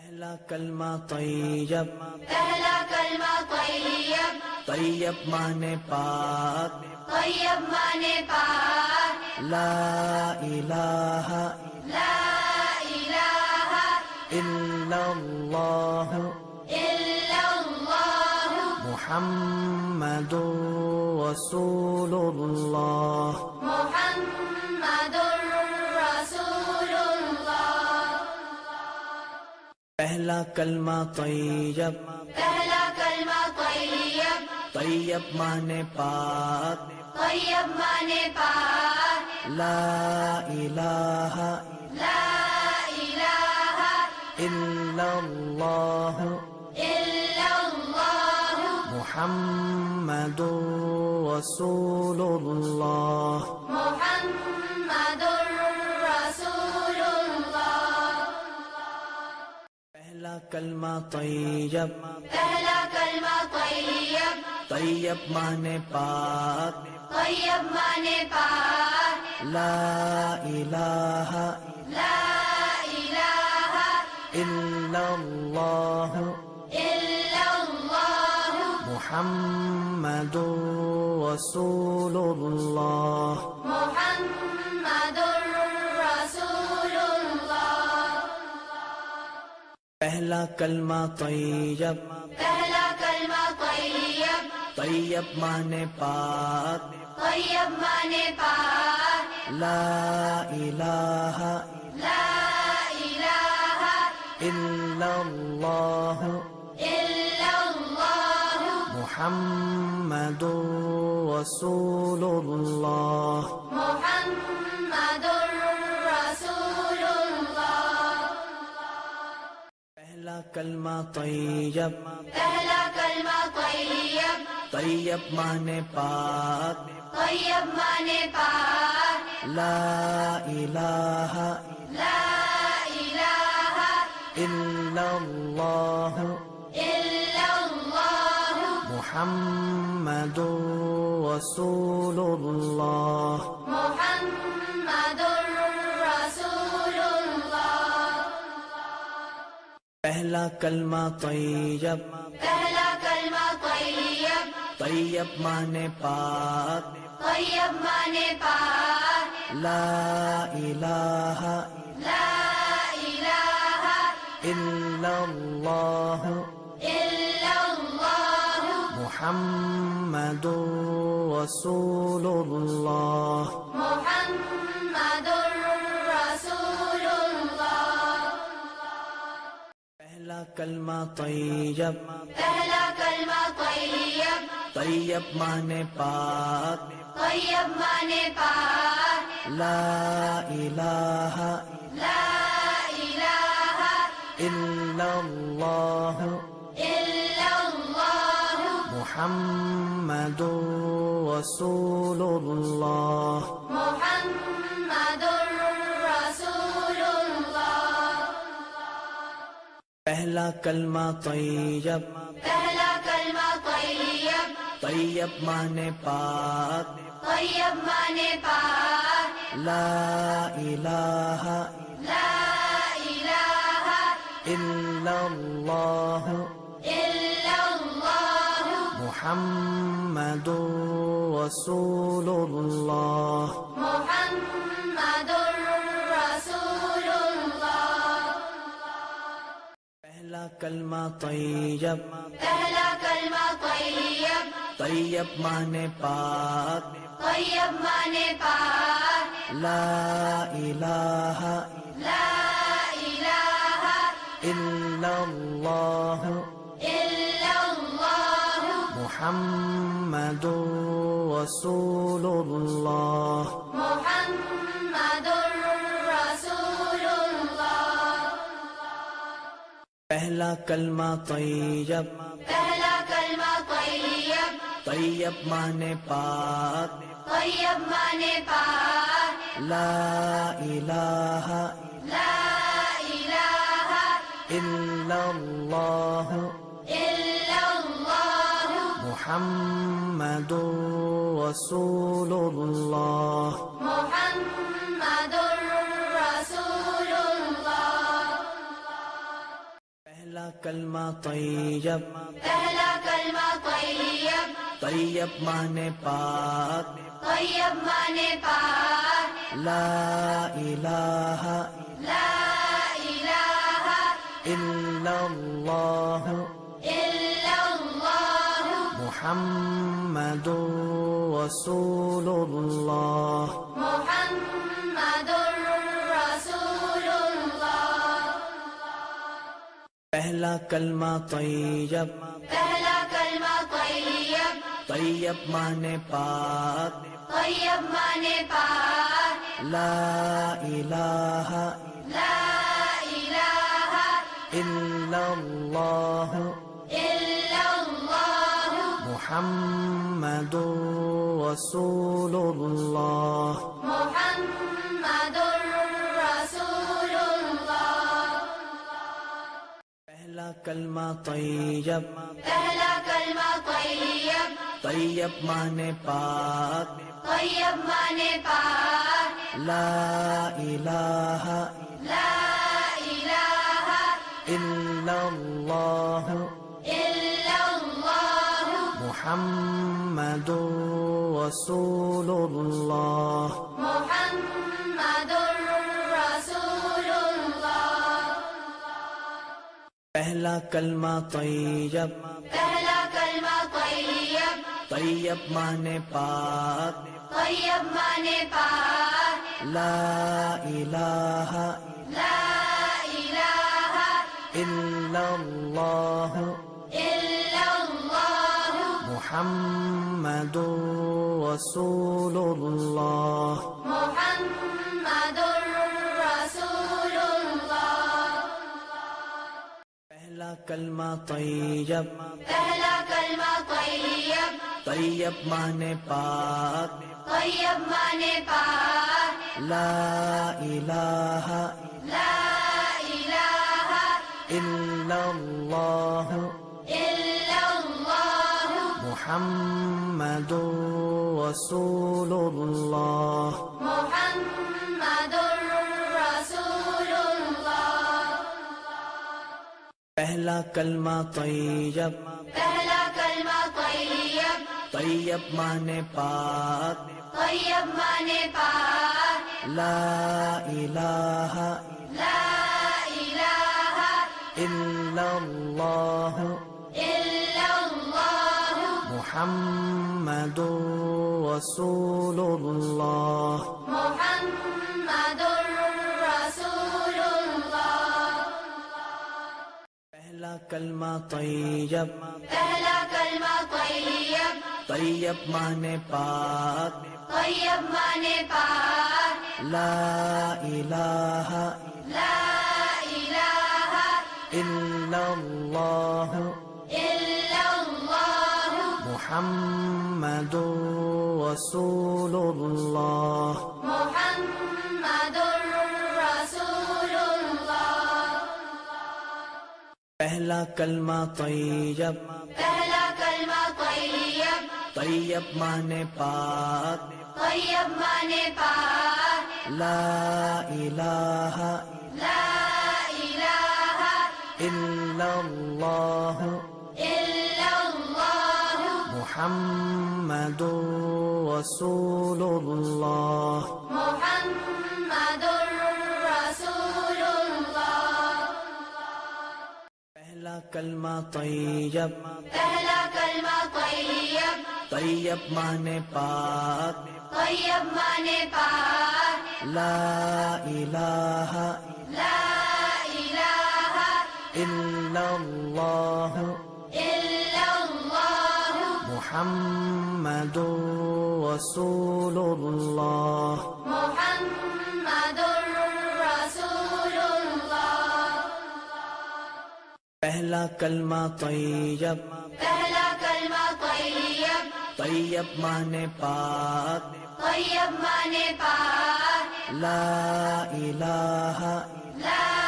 پہلا کلمہ طیب، پہلا کلمہ طیب، طیب مانے پاک، طیب مانے پاک، لا الہ لا الہ الا اللہ الا اللہ محمد رسول اللہ۔ محمد رسول اللہ۔ پہلا کلمہ طیب، پہلا کلمہ طیب، طیب مانے پاک، طیب مانے پاک، لا الہ لا الہ الا اللہ الا اللہ محمد رسول اللہ۔ محمد رسول اللہ۔ پہلا کلمہ طیب، پہلا کلمہ طیب، طیب مانے پاک، طیب مانے پاک، لا الہ لا الہ الا اللہ الا اللہ محمد رسول اللہ۔ محمد رسول اللہ۔ پہلا کلمہ طیب، پہلا کلمہ طیب، طیب مانے پاک، طیب مانے پاک، لا الہ لا الہ الا اللہ الا اللہ محمد رسول اللہ۔ محمد رسول اللہ۔ پہلا کلمہ طیب، پہلا کلمہ طیب، طیب مانے پاک، طیب مانے پاک، لا الہ لا الہ الا اللہ الا اللہ محمد رسول اللہ۔ محمد رسول اللہ۔ پہلا کلمہ طیب، پہلا کلمہ طیب، طیب مانے پاک، طیب مانے پاک، لا الہ لا الہ الا اللہ الا اللہ محمد رسول اللہ۔ محمد رسول اللہ۔ پہلا کلمہ طیب، پہلا کلمہ طیب، طیب مانے پاک، طیب مانے پاک، لا الہ لا الہ الا اللہ الا اللہ محمد رسول اللہ۔ محمد رسول اللہ۔ پہلا کلمہ طیب، پہلا کلمہ طیب، طیب مانے پاک، طیب مانے پاک، لا الہ لا الہ الا اللہ الا اللہ محمد رسول اللہ۔ محمد رسول اللہ۔ پہلا کلمہ طیب، پہلا کلمہ طیب، طیب مانے پاک، طیب مانے پاک، لا الہ لا الہ الا اللہ الا اللہ محمد رسول اللہ۔ محمد رسول اللہ۔ پہلا کلمہ طیب، پہلا کلمہ طیب، طیب مانے پاک، طیب مانے پاک، لا الہ لا الہ الا اللہ الا اللہ محمد رسول اللہ۔ محمد رسول اللہ۔ پہلا کلمہ طیب، پہلا کلمہ طیب، طیب مانے پاک، طیب مانے پاک، لا الہ لا الہ الا اللہ الا اللہ محمد رسول اللہ۔ محمد رسول اللہ۔ پہلا کلمہ طیب، پہلا کلمہ طیب، طیب مانے پاک، طیب مانے پاک، لا الہ لا الہ الا اللہ الا اللہ محمد رسول اللہ۔ محمد رسول اللہ۔ پہلا کلمہ طیب، پہلا کلمہ طیب، طیب مانے پاک، طیب مانے پاک، لا الہ لا الہ الا اللہ الا اللہ محمد رسول اللہ۔ محمد رسول اللہ۔ پہلا کلمہ طیب، پہلا کلمہ طیب، طیب مانے پاک، طیب مانے پاک، لا الہ لا الہ الا اللہ الا اللہ محمد رسول اللہ۔ محمد رسول اللہ۔ پہلا کلمہ طیب، پہلا کلمہ طیب، طیب مانے پاک، طیب مانے پاک، لا الہ لا الہ الا اللہ الا اللہ محمد رسول اللہ۔ محمد رسول اللہ۔ پہلا کلمہ طیب، پہلا کلمہ طیب، طیب مانے پاک، طیب مانے پاک، لا الہ لا الہ الا اللہ الا اللہ محمد رسول اللہ۔ محمد رسول اللہ۔ پہلا کلمہ طیب، پہلا کلمہ طیب، طیب مانے پاک، طیب مانے پاک، لا الہ لا الہ الا اللہ الا اللہ محمد رسول اللہ۔ محمد رسول اللہ۔ پہلا کلمہ طیب، پہلا کلمہ طیب، طیب مانے پاک، طیب مانے پاک، لا الہ لا الہ الا اللہ الا اللہ محمد رسول اللہ۔ محمد رسول اللہ۔ پہلا کلمہ طیب، پہلا کلمہ طیب، طیب مانے پاک، طیب مانے پاک، لا الہ لا الہ الا اللہ الا اللہ محمد رسول اللہ۔ محمد رسول اللہ۔ پہلا کلمہ طیب، پہلا کلمہ طیب، طیب مانے پاک، طیب مانے پاک، لا الہ لا